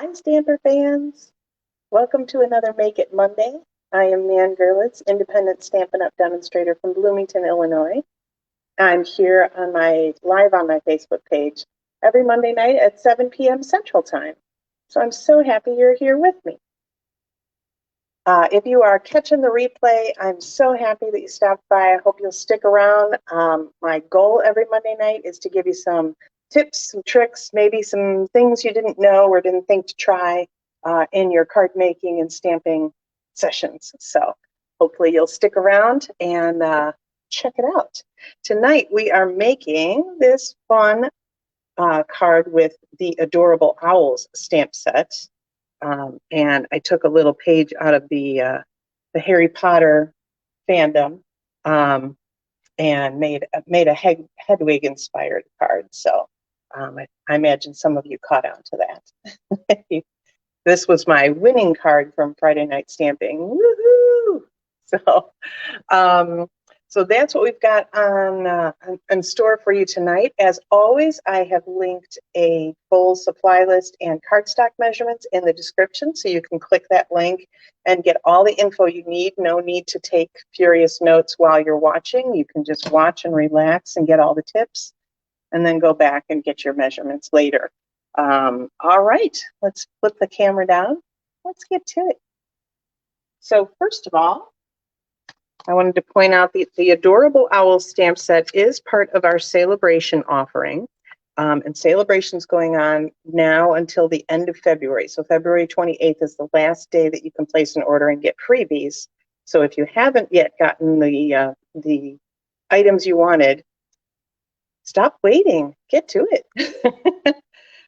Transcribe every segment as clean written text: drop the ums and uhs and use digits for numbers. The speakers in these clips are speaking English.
Hi, Stamper fans. Welcome to another Make It Monday. I am Nan Gerlitz, independent Stampin' Up! Demonstrator from Bloomington, Illinois. I'm here live on my Facebook page every Monday night at 7 p.m. Central Time. So I'm so happy you're here with me. If you are catching the replay, I'm so happy that you stopped by. I hope you'll stick around. My goal every Monday night is to give you some tips, some tricks, maybe some things you didn't know or didn't think to try in your card making and stamping sessions. So hopefully you'll stick around and check it out. Tonight we are making this fun card with the Adorable Owls stamp set. And I took a little page out of the Harry Potter fandom and made a Hedwig inspired card. So I imagine some of you caught on to that. This was my winning card from Friday Night Stamping. Woohoo! So that's what we've got in store for you tonight. As always, I have linked a full supply list and cardstock measurements in the description, so you can click that link and get all the info you need. No need to take furious notes while you're watching. You can just watch and relax and get all the tips, and then go back and get your measurements later. All right, let's flip the camera down. Let's get to it. So first of all, I wanted to point out the Adorable Owl stamp set is part of our Sale-a-bration offering. And Sale-a-bration is going on now until the end of February. So February 28th is the last day that you can place an order and get freebies. So if you haven't yet gotten the items you wanted, stop waiting. Get to it.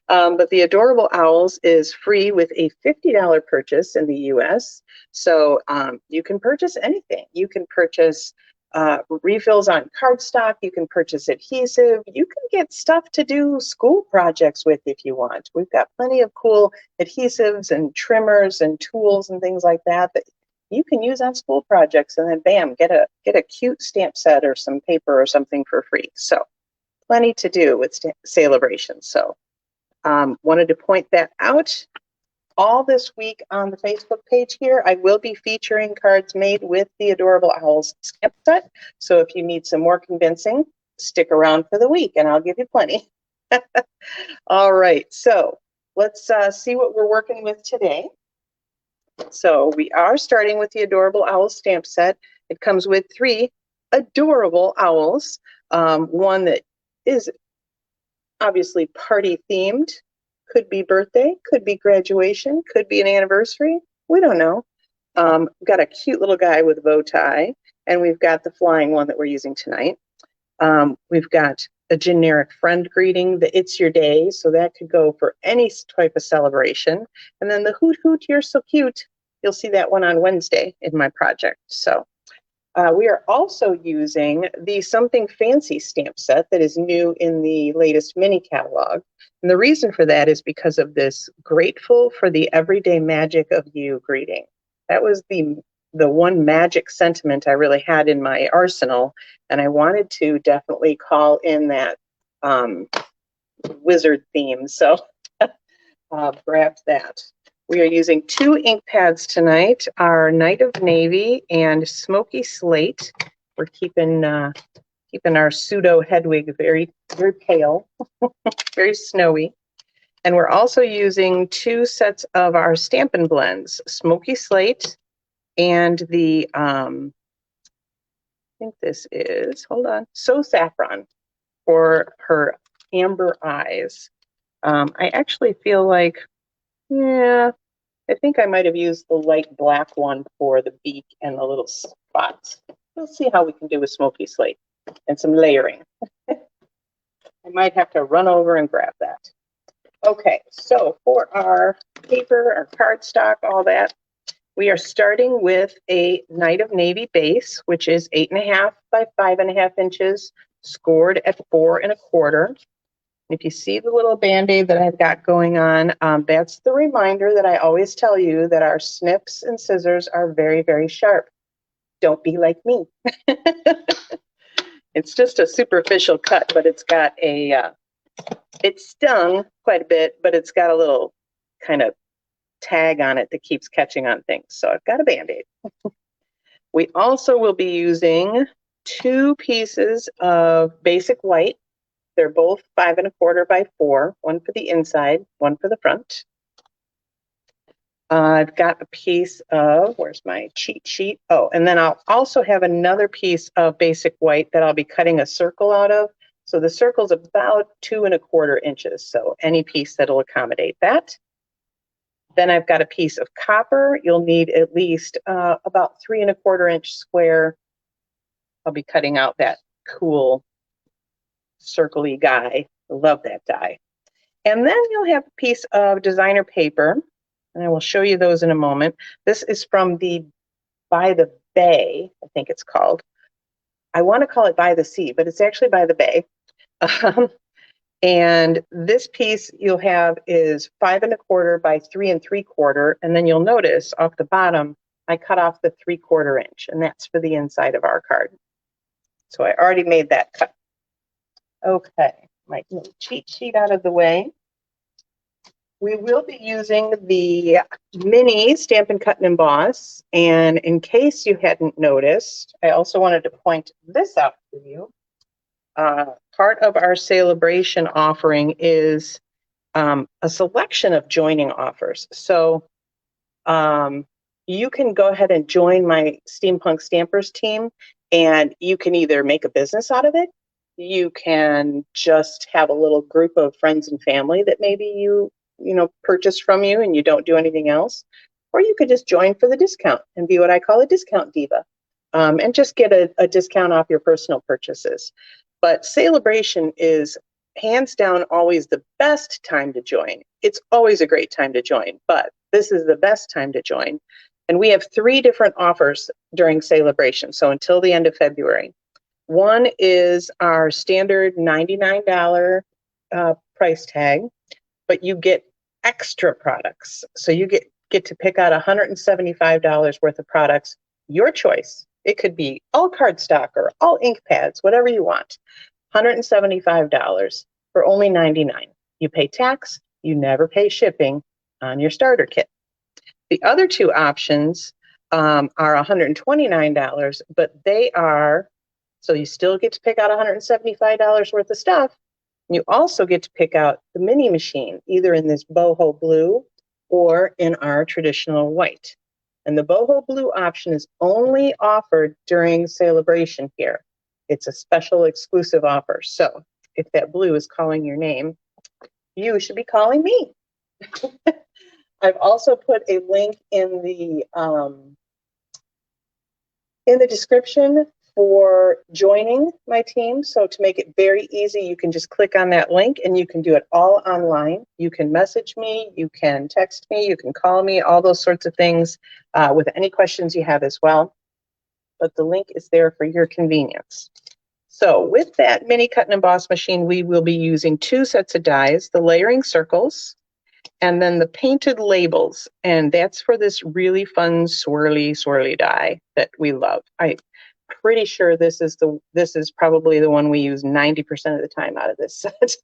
But the Adorable Owls is free with a $50 purchase in the US. So you can purchase anything. You can purchase refills on cardstock. You can purchase adhesive. You can get stuff to do school projects with if you want. We've got plenty of cool adhesives and trimmers and tools and things like that that you can use on school projects, and then bam, get a cute stamp set or some paper or something for free. So plenty to do with Sale-a-bration. So wanted to point that out. All this week on the Facebook page here, I will be featuring cards made with the Adorable Owls stamp set. So if you need some more convincing, stick around for the week and I'll give you plenty. All right, so let's see what we're working with today. So we are starting with the Adorable Owls stamp set. It comes with 3 adorable owls. One that is obviously party themed, could be birthday, could be graduation, could be an anniversary. We don't know. We've got a cute little guy with a bow tie, and we've got the flying one that we're using tonight. We've got a generic friend greeting, the It's Your Day, so that could go for any type of celebration. And then the Hoot Hoot, You're So Cute. You'll see that one on Wednesday in my project. So we are also using the Something Fancy stamp set that is new in the latest mini catalog. And the reason for that is because of this Grateful for the Everyday Magic of You greeting. That was the one magic sentiment I really had in my arsenal, and I wanted to definitely call in that wizard theme. So grabbed that. We are using 2 ink pads tonight, our Night of Navy and Smoky Slate. We're keeping our pseudo Hedwig very, very pale, very snowy. And we're also using 2 sets of our Stampin' Blends, Smoky Slate and the, I think this is, hold on, So Saffron for her amber eyes. I actually feel like, yeah, I think I might have used the light black one for the beak and the little spots. We'll see how we can do with Smoky Slate and some layering. I might have to run over and grab that. Okay, so for our paper, our cardstock, all that, we are starting with a Night of Navy base, which is 8.5 by 5.5 inches, scored at 4 1/4. If you see the little Band-Aid that I've got going on, that's the reminder that I always tell you that our snips and scissors are very, very sharp. Don't be like me. It's just a superficial cut, but it's got a, it stung quite a bit, but it's got a little kind of tag on it that keeps catching on things. So I've got a Band-Aid. We also will be using 2 pieces of basic white. They're both 5 1/4 by 4, one for the inside, one for the front. I've got a piece of, where's my cheat sheet? Oh, and then I'll also have another piece of basic white that I'll be cutting a circle out of. So the circle's about 2 1/4 inches. So any piece that'll accommodate that. Then I've got a piece of copper. You'll need at least about 3 1/4 inch square. I'll be cutting out that cool circle-y guy. I love that die. And then you'll have a piece of designer paper, and I will show you those in a moment. This is from the By the Bay, I think it's called. I want to call it By the Sea, but it's actually By the Bay. And this piece you'll have is 5 1/4 by 3 3/4, and then you'll notice off the bottom, I cut off the 3/4 inch, and that's for the inside of our card. So I already made that cut. Okay, my cheat sheet out of the way. We will be using the mini Stampin' Cut and Emboss, and in case you hadn't noticed, I also wanted to point this out to you. Part of our Sale-a-bration offering is a selection of joining offers. So you can go ahead and join my Steampunk Stampers team, and you can either make a business out of it, you can just have a little group of friends and family that maybe you purchase from you and you don't do anything else, or you could just join for the discount and be what I call a discount diva, and just get a discount off your personal purchases. But Sale-a-bration is hands down always the best time to join. It's always a great time to join, but this is the best time to join. And we have 3 different offers during Sale-a-bration, so until the end of February. One is our standard $99 price tag, but you get extra products. So you get to pick out $175 worth of products, your choice. It could be all cardstock or all ink pads, whatever you want. $175 for only $99. You pay tax, you never pay shipping on your starter kit. The other 2 options are $129, but they are, so you still get to pick out $175 worth of stuff. You also get to pick out the mini machine, either in this boho blue or in our traditional white. And the boho blue option is only offered during Sale-a-bration here. It's a special exclusive offer. So if that blue is calling your name, you should be calling me. I've also put a link in the description for joining my team. So to make it very easy, you can just click on that link and you can do it all online. You can message me, you can text me, you can call me, all those sorts of things with any questions you have as well. But the link is there for your convenience. So with that mini cut and emboss machine, we will be using 2 sets of dies, the layering circles and then the painted labels. And that's for this really fun swirly die that we love. I'm pretty sure this is probably the one we use 90% of the time out of this set.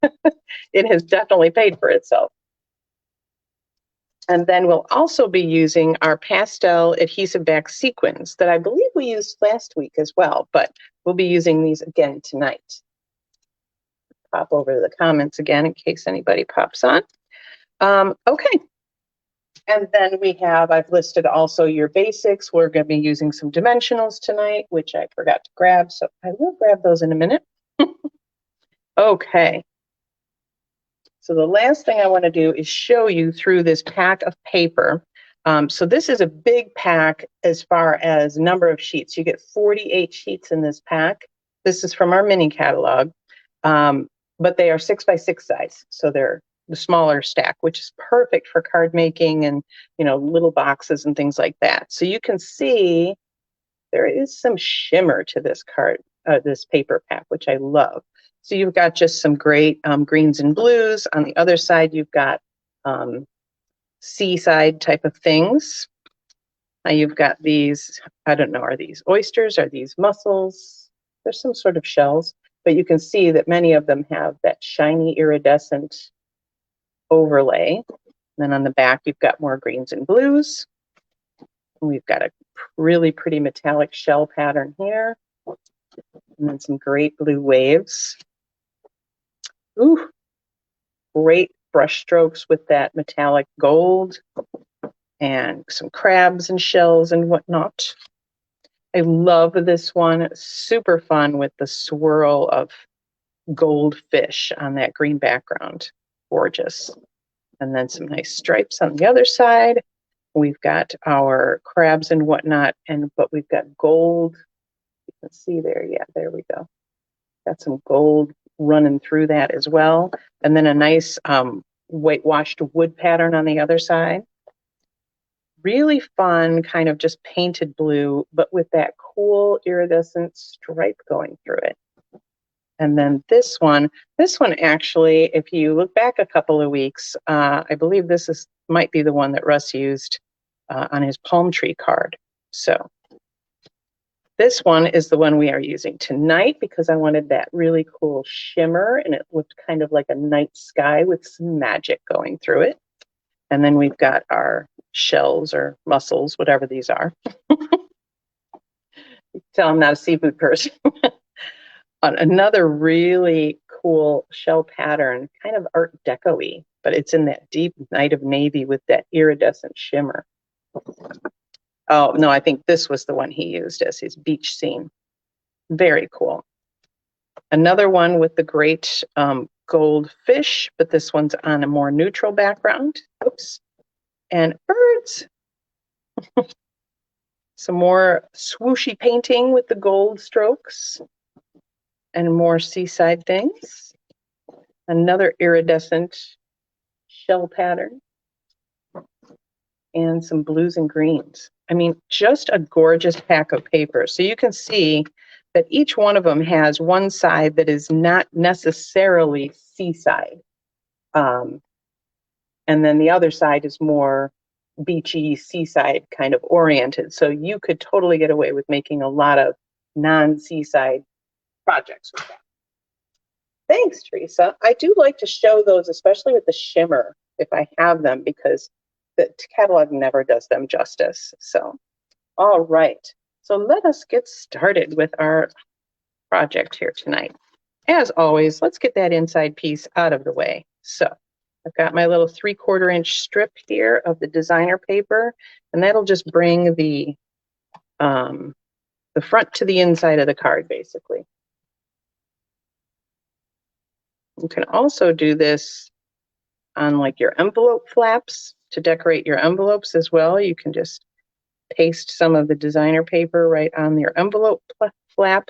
It has definitely paid for itself. And then we'll also be using our pastel adhesive back sequins that I believe we used last week as well, but we'll be using these again tonight. Pop over to the comments again in case anybody pops on. Okay. And then I've listed also your basics. We're going to be using some dimensionals tonight, which I forgot to grab, so I will grab those in a minute. Okay. So the last thing I want to do is show you through this pack of paper. So this is a big pack as far as number of sheets. You get 48 sheets in this pack. This is from our mini catalog, but they are 6 by 6 size. So they're the smaller stack, which is perfect for card making and, little boxes and things like that. So you can see there is some shimmer to this this paper pack, which I love. So you've got just some great greens and blues. On the other side, you've got seaside type of things. You've got these, I don't know, are these oysters? Are these mussels? There's some sort of shells, but you can see that many of them have that shiny iridescent overlay. Then on the back, you've got more greens and blues. We've got a really pretty metallic shell pattern here. And then some great blue waves. Ooh, great brush strokes with that metallic gold and some crabs and shells and whatnot. I love this one. Super fun with the swirl of goldfish on that green background. Gorgeous. And then some nice stripes on the other side. We've got our crabs and whatnot, but we've got gold. You can see there. Yeah, there we go. Got some gold running through that as well. And then a nice whitewashed wood pattern on the other side. Really fun, kind of just painted blue, but with that cool iridescent stripe going through it. And then this one actually, if you look back a couple of weeks, I believe this might be the one that Russ used on his palm tree card. So this one is the one we are using tonight because I wanted that really cool shimmer, and it looked kind of like a night sky with some magic going through it. And then we've got our shells or mussels, whatever these are. You can tell I'm not a seafood person. Another really cool shell pattern, kind of Art Deco-y, but it's in that deep night of navy with that iridescent shimmer. Oh, no, I think this was the one he used as his beach scene. Very cool. Another one with the great gold fish, but this one's on a more neutral background. Oops. And birds. Some more swooshy painting with the gold strokes. And more seaside things. Another iridescent shell pattern. And some blues and greens. I mean, just a gorgeous pack of paper. So you can see that each one of them has one side that is not necessarily seaside. And then the other side is more beachy, seaside kind of oriented. So you could totally get away with making a lot of non-seaside projects with that. Thanks, Teresa. I do like to show those, especially with the shimmer, if I have them, because the catalog never does them justice. So, all right. So let us get started with our project here tonight. As always, let's get that inside piece out of the way. So I've got my little 3/4 inch strip here of the designer paper, and that'll just bring the front to the inside of the card, basically. You can also do this on like your envelope flaps to decorate your envelopes as well. You can just paste some of the designer paper right on your envelope flap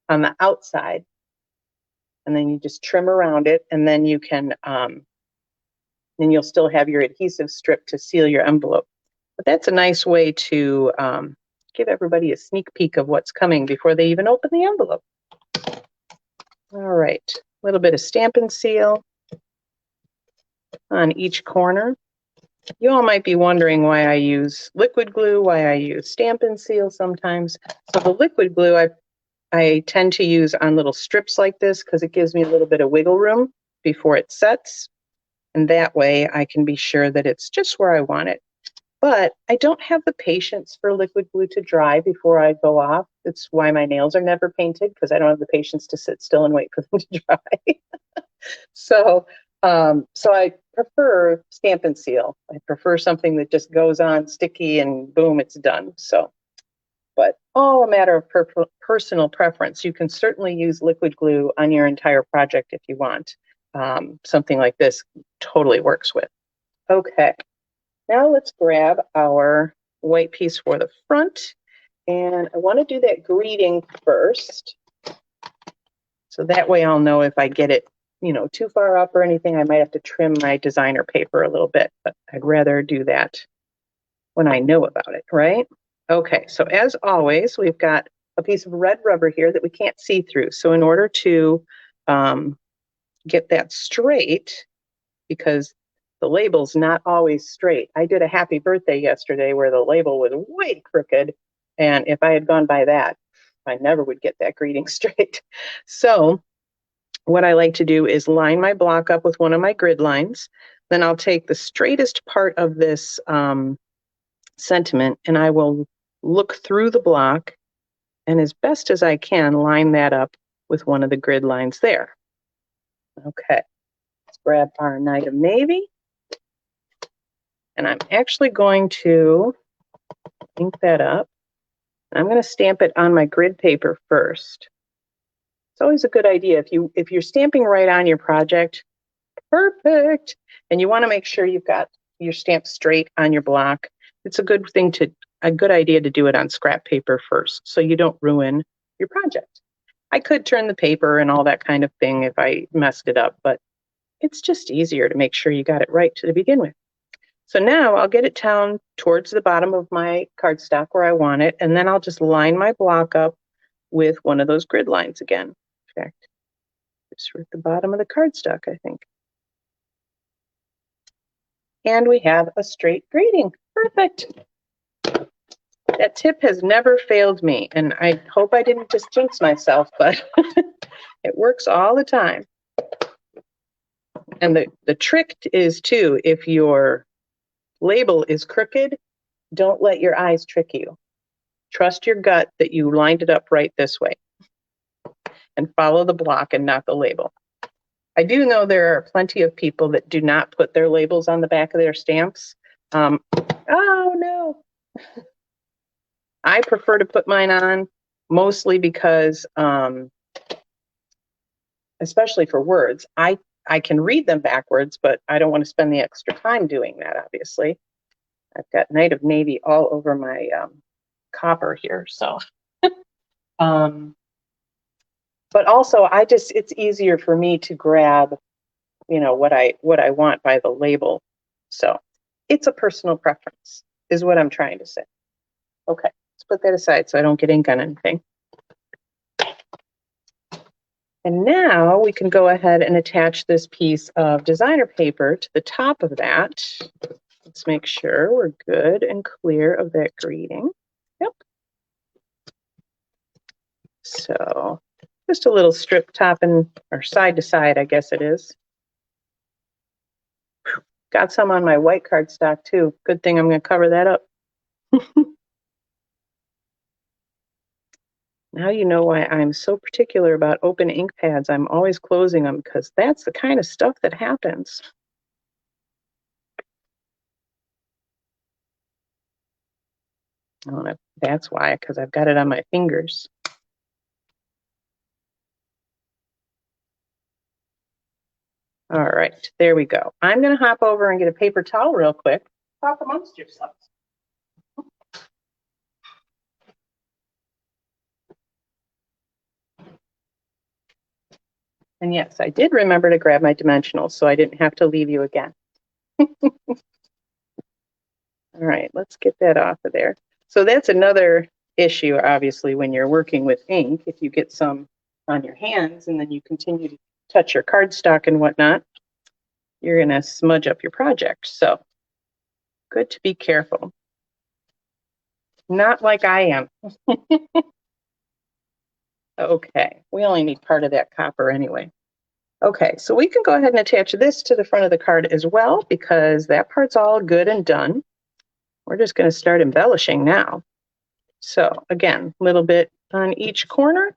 on the outside, and then you just trim around it, and then you can then you'll still have your adhesive strip to seal your envelope. But that's a nice way to give everybody a sneak peek of what's coming before they even open the envelope. All right, a little bit of Stampin' Seal on each corner. You all might be wondering why I use liquid glue, why I use Stampin' Seal sometimes. So the liquid glue I tend to use on little strips like this because it gives me a little bit of wiggle room before it sets. And that way I can be sure that it's just where I want it. But I don't have the patience for liquid glue to dry before I go off. It's why my nails are never painted, because I don't have the patience to sit still and wait for them to dry. So I prefer Stampin' Seal. I prefer something that just goes on sticky and boom, it's done. So, but all a matter of personal preference. You can certainly use liquid glue on your entire project if you want. Something like this totally works with. Okay, now let's grab our white piece for the front. And I want to do that greeting first. So that way I'll know if I get it too far up or anything. I might have to trim my designer paper a little bit, but I'd rather do that when I know about it, right? Okay, so as always, we've got a piece of red rubber here that we can't see through. So in order to get that straight, because the label's not always straight. I did a happy birthday yesterday where the label was way crooked, and if I had gone by that, I never would get that greeting straight. So what I like to do is line my block up with one of my grid lines. then I'll take the straightest part of this sentiment and I will look through the block and as best as I can line that up with one of the grid lines there. Okay, let's grab our Night of Navy. And I'm actually going to ink that up. I'm going to stamp it on my grid paper first. It's always a good idea if you're stamping right on your project, perfect. And you want to make sure you've got your stamp straight on your block. It's a good idea to do it on scrap paper first so you don't ruin your project. I could turn the paper and all that kind of thing if I messed it up, but it's just easier to make sure you got it right to begin with. So now I'll get it down towards the bottom of my cardstock where I want it, and then I'll just line my block up with one of those grid lines again. In fact, just at the bottom of the cardstock, I think. And we have a straight grading. Perfect. That tip has never failed me, and I hope I didn't just jinx myself, but it works all the time. And the trick is, too, if your label is crooked, don't let your eyes trick you. Trust your gut that you lined it up right this way. And follow the block and not the label. I do know there are plenty of people that do not put their labels on the back of their stamps. Oh, no. I prefer to put mine on, mostly because, especially for words, I can read them backwards, but I don't want to spend the extra time doing that, obviously. I've got Night of Navy all over my copper here, so. But also, it's easier for me to grab, what I want by the label. So it's a personal preference, is what I'm trying to say. Okay, let's put that aside so I don't get ink on anything. And now we can go ahead and attach this piece of designer paper to the top of that. Let's make sure we're good and clear of that greeting. Yep. So just a little strip topping, or side to side, I guess it is. Got some on my white cardstock too. Good thing I'm going to cover that up. Now you know why I'm so particular about open ink pads. I'm always closing them because that's the kind of stuff that happens. I don't know if that's why, because I've got it on my fingers. All right, there we go. I'm going to hop over and get a paper towel real quick. Talk amongst yourselves. And yes, I did remember to grab my dimensionals, so I didn't have to leave you again. All right, let's get that off of there. So that's another issue, obviously, when you're working with ink. If you get some on your hands and then you continue to touch your cardstock and whatnot, you're going to smudge up your project. So good to be careful. Not like I am. Okay, we only need part of that copper anyway. Okay, so we can go ahead and attach this to the front of the card as well, because that part's all good and done. We're just going to start embellishing now. So again, a little bit on each corner.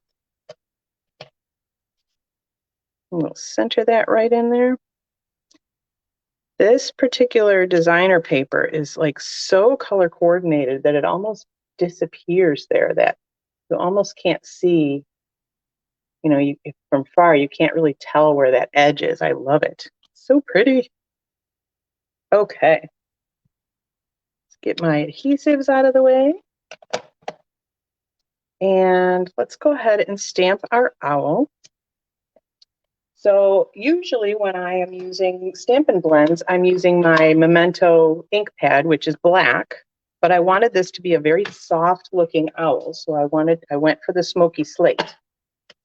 We'll center that right in there. This particular designer paper is like so color coordinated that it almost disappears there, that you almost can't see, from far, you can't really tell where that edge is. I love it. So pretty. Okay. Let's get my adhesives out of the way. And let's go ahead and stamp our owl. So usually when I am using Stampin' Blends, I'm using my Memento ink pad, which is black, but I wanted this to be a very soft looking owl. So I went for the smoky slate.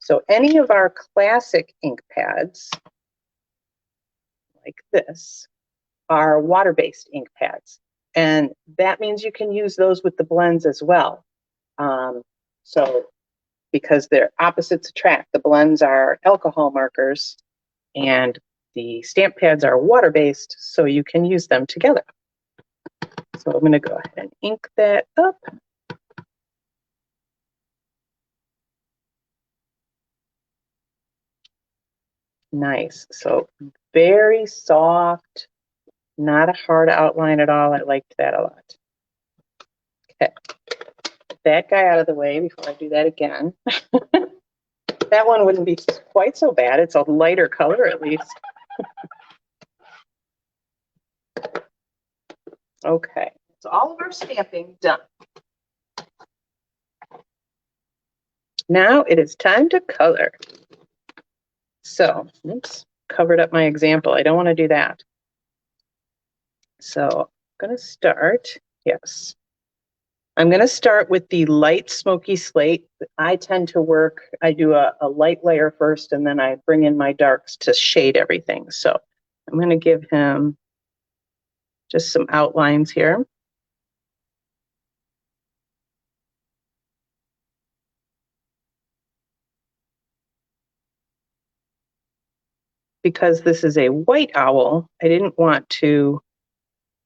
So any of our classic ink pads, like this, are water-based ink pads. And that means you can use those with the blends as well. So because they're opposites attract. The blends are alcohol markers and the stamp pads are water-based, so you can use them together. So I'm going to go ahead and ink that up. Nice. So very soft, not a hard outline at all. I liked that a lot. Okay. Get that guy out of the way before I do that again. That one wouldn't be quite so bad. It's a lighter color at least. Okay. So all of our stamping done. Now it is time to color. So, oops, covered up my example. I don't want to do that. So I'm going to start, yes. I'm going to start with the light smoky slate. I tend to work, I do a light layer first, and then I bring in my darks to shade everything. So I'm going to give him just some outlines here. Because this is a white owl, I didn't want to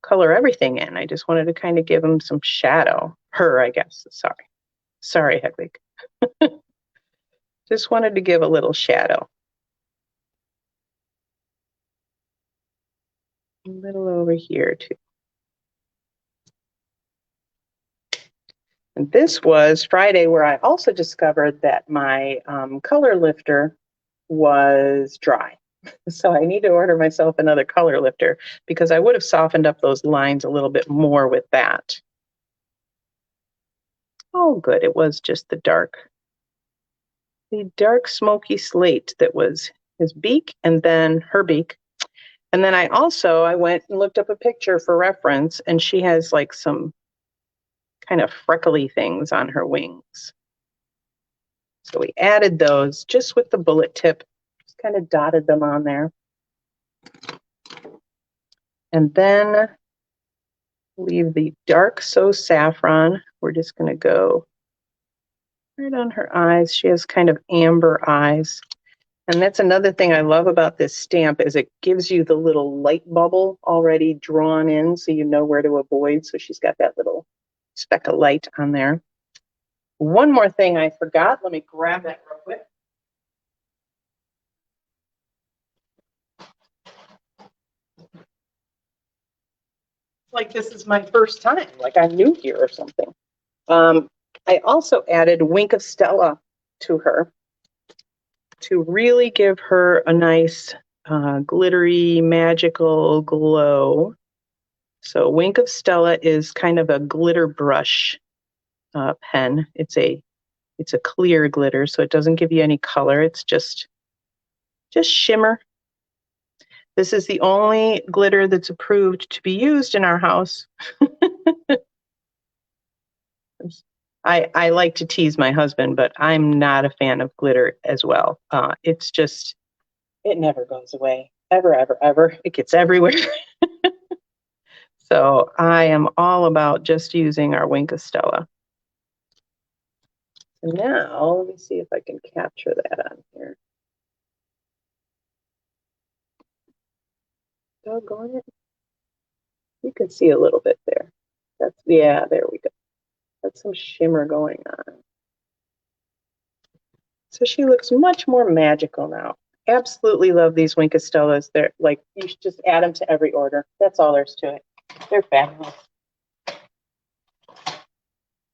color everything in. I just wanted to kind of give him some shadow. Her, I guess. Sorry, Hedwig. Just wanted to give a little shadow. A little over here, too. And this was Friday, where I also discovered that my color lifter was dry. So I need to order myself another color lifter because I would have softened up those lines a little bit more with that. Oh, good. It was just the dark smoky slate that was his beak and then her beak. And then I went and looked up a picture for reference, and she has like some kind of freckly things on her wings. So we added those just with the bullet tip, just kind of dotted them on there. And then leave the dark So Saffron. We're just going to go right on her eyes. She has kind of amber eyes. And that's another thing I love about this stamp is it gives you the little light bubble already drawn in so you know where to avoid. So she's got that little speck of light on there. One more thing I forgot. Let me grab that real quick. Like this is my first time, like I'm new here or something. I also added Wink of Stella to her to really give her a nice glittery, magical glow. So Wink of Stella is kind of a glitter brush pen. It's a clear glitter, so it doesn't give you any color. It's just shimmer. This is the only glitter that's approved to be used in our house. I like to tease my husband, but I'm not a fan of glitter as well. It's just, it never goes away. Ever, ever, ever. It gets everywhere. So I am all about just using our Wink of Stella. So now, let me see if I can capture that on here. Doggone it. You can see a little bit there. Yeah, there we go. That's some shimmer going on. So she looks much more magical now. Absolutely love these Wink of Stellas. They're like, you should just add them to every order. That's all there's to it. They're fabulous.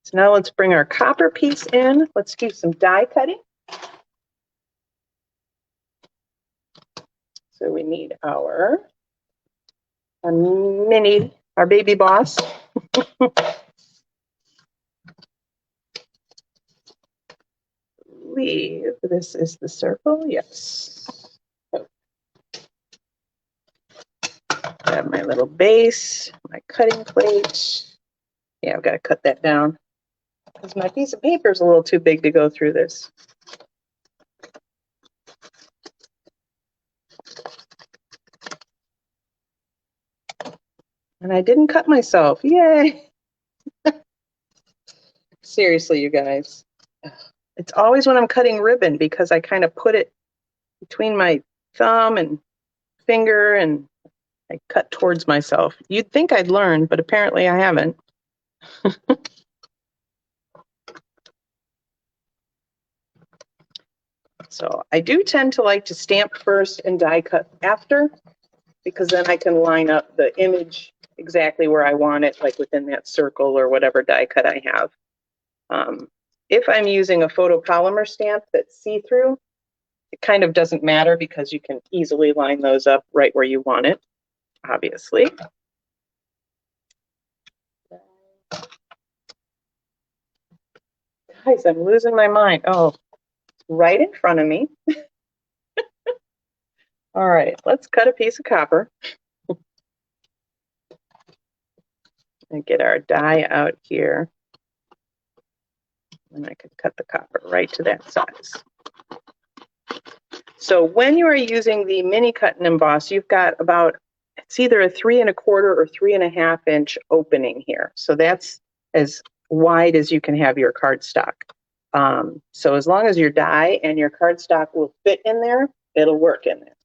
So now let's bring our copper piece in. Let's do some die cutting. So we need our baby boss. This is the circle, yes. Grab my little base, my cutting plate. Yeah, I've got to cut that down because my piece of paper is a little too big to go through this. And I didn't cut myself. Yay! Seriously, you guys. It's always when I'm cutting ribbon because I kind of put it between my thumb and finger and I cut towards myself. You'd think I'd learn, but apparently I haven't. So I do tend to like to stamp first and die cut after, because then I can line up the image exactly where I want it, like within that circle or whatever die cut I have. If I'm using a photopolymer stamp that's see-through, it kind of doesn't matter because you can easily line those up right where you want it, obviously. Guys, I'm losing my mind. Oh, right in front of me. All right, let's cut a piece of copper and get our die out here. And I can cut the copper right to that size. So when you are using the mini cut and emboss, you've got about, it's either a 3 1/4 or 3 1/2 inch opening here. So that's as wide as you can have your cardstock. So as long as your die and your cardstock will fit in there, it'll work in there.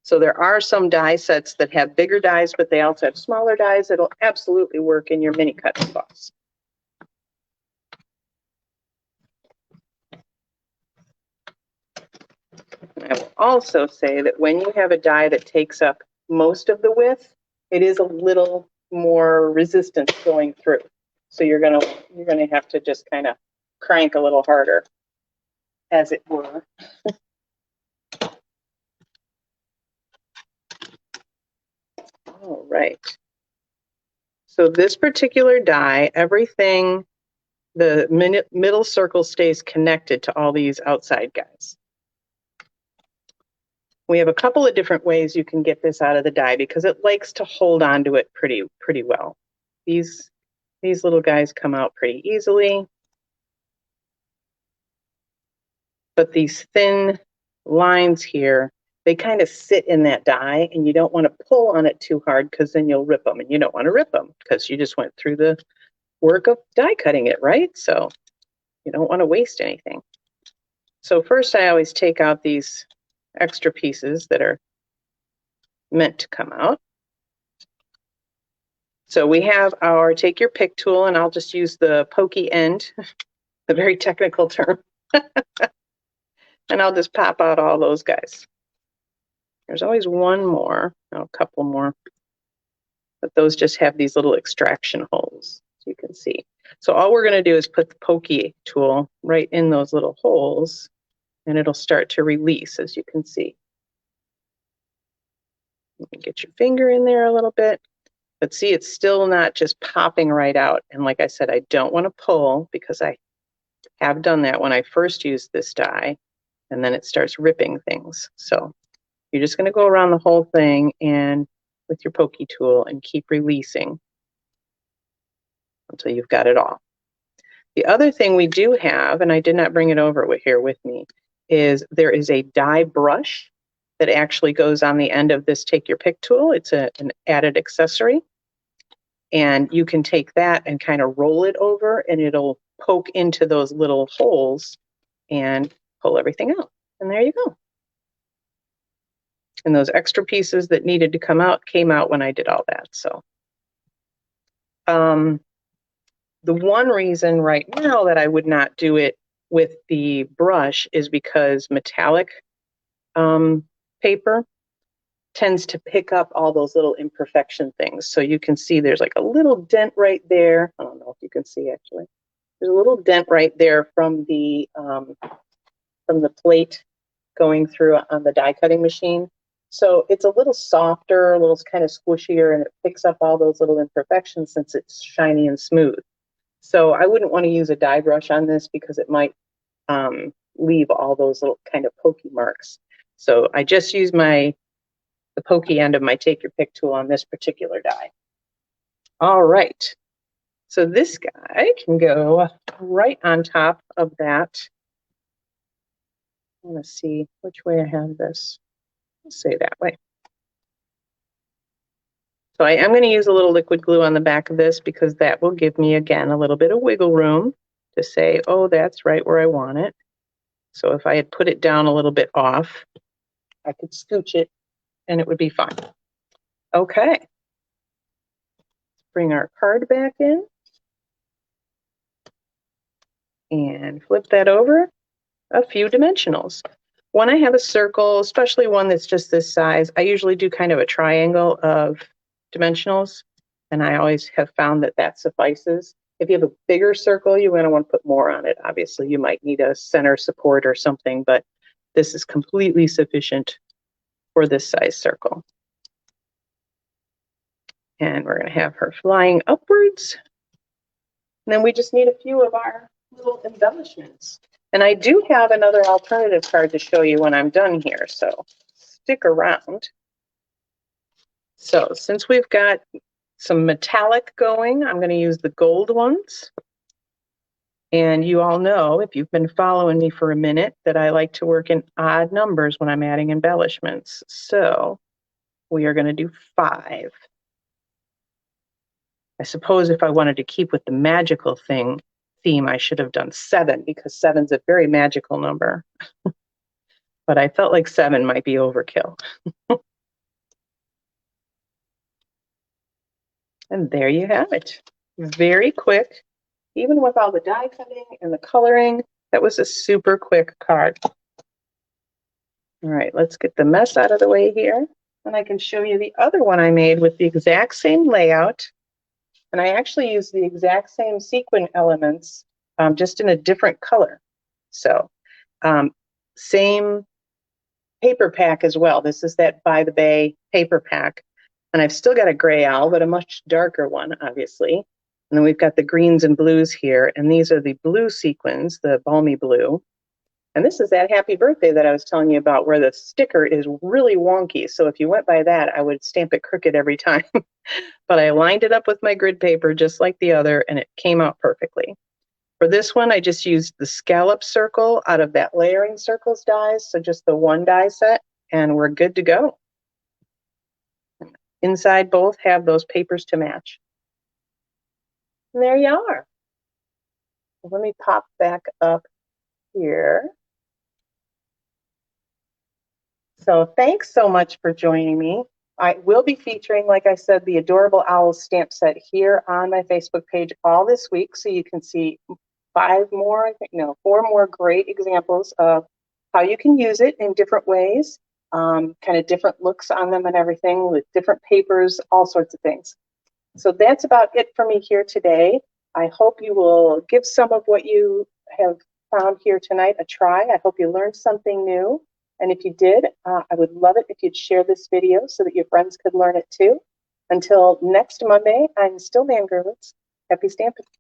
So there are some die sets that have bigger dies, but they also have smaller dies. It'll absolutely work in your mini cut and emboss. I will also say that when you have a die that takes up most of the width, it is a little more resistance going through. So you're gonna have to just kind of crank a little harder, as it were. All right. So this particular die, everything, the middle circle stays connected to all these outside guys. We have a couple of different ways you can get this out of the die because it likes to hold on to it pretty well. These little guys come out pretty easily. But these thin lines here, they kind of sit in that die, and you don't want to pull on it too hard because then you'll rip them, and you don't want to rip them because you just went through the work of die cutting it, right? So you don't want to waste anything. So first I always take out these extra pieces that are meant to come out. So we have our take your pick tool, and I'll just use the pokey end, the very technical term. And I'll just pop out all those guys. There's always one more, a couple more, but those just have these little extraction holes, so you can see. So all we're going to do is put the pokey tool right in those little holes, and it'll start to release, as you can see. You can get your finger in there a little bit, but see, it's still not just popping right out. And like I said, I don't want to pull because I have done that when I first used this die, and then it starts ripping things. So you're just going to go around the whole thing and with your pokey tool and keep releasing until you've got it all. The other thing we do have, and I did not bring it over here with me, is there is a die brush that actually goes on the end of this take your pick tool. It's an added accessory. And you can take that and kind of roll it over, and it'll poke into those little holes and pull everything out. And there you go. And those extra pieces that needed to come out came out when I did all that. So the one reason right now that I would not do it with the brush is because metallic paper tends to pick up all those little imperfection things. So you can see there's like a little dent right there. I don't know if you can see actually. There's a little dent right there from the plate going through on the die cutting machine. So it's a little softer, a little kind of squishier, and it picks up all those little imperfections since it's shiny and smooth. So I wouldn't want to use a die brush on this because it might leave all those little kind of pokey marks. So I just use the pokey end of my take your pick tool on this particular die. All right. So this guy can go right on top of that. I want to see which way I have this. Let's say that way. So I am going to use a little liquid glue on the back of this because that will give me, again, a little bit of wiggle room to say, oh, that's right where I want it. So if I had put it down a little bit off, I could scooch it and it would be fine. Okay. Bring our card back in and flip that over a few dimensionals. When I have a circle, especially one that's just this size, I usually do kind of a triangle of dimensionals, and I always have found that that suffices. If you have a bigger circle, you're going to want to put more on it. Obviously, you might need a center support or something, but this is completely sufficient for this size circle. And we're going to have her flying upwards. And then we just need a few of our little embellishments. And I do have another alternative card to show you when I'm done here, so stick around. So since we've got some metallic going, I'm going to use the gold ones. And you all know, if you've been following me for a minute, that I like to work in odd numbers when I'm adding embellishments. So we are going to do 5. I suppose if I wanted to keep with the magical theme, I should have done 7, because 7's a very magical number. But I felt like 7 might be overkill. And there you have it. Very quick. Even with all the die cutting and the coloring, that was a super quick card. All right, let's get the mess out of the way here. And I can show you the other one I made with the exact same layout. And I actually used the exact same sequin elements, just in a different color. So same paper pack as well. This is that By the Bay paper pack. And I've still got a gray owl, but a much darker one, obviously. And then we've got the greens and blues here. And these are the blue sequins, the balmy blue. And this is that happy birthday that I was telling you about, where the sticker is really wonky. So if you went by that, I would stamp it crooked every time. But I lined it up with my grid paper just like the other, and it came out perfectly. For this one, I just used the scallop circle out of that layering circles dies, so just the 1 die set, and we're good to go. Inside both have those papers to match. And there you are. Let me pop back up here. So thanks so much for joining me. I will be featuring, like I said, the Adorable Owls stamp set here on my Facebook page all this week, so you can see 4 more great examples of how you can use it in different ways, kind of different looks on them and everything, with different papers, all sorts of things. So that's about it for me here today. I hope you will give some of what you have found here tonight a try. I hope you learned something new. And if you did, I would love it if you'd share this video so that your friends could learn it too. Until next Monday, I'm still Nan Gerlitz. Happy stamping.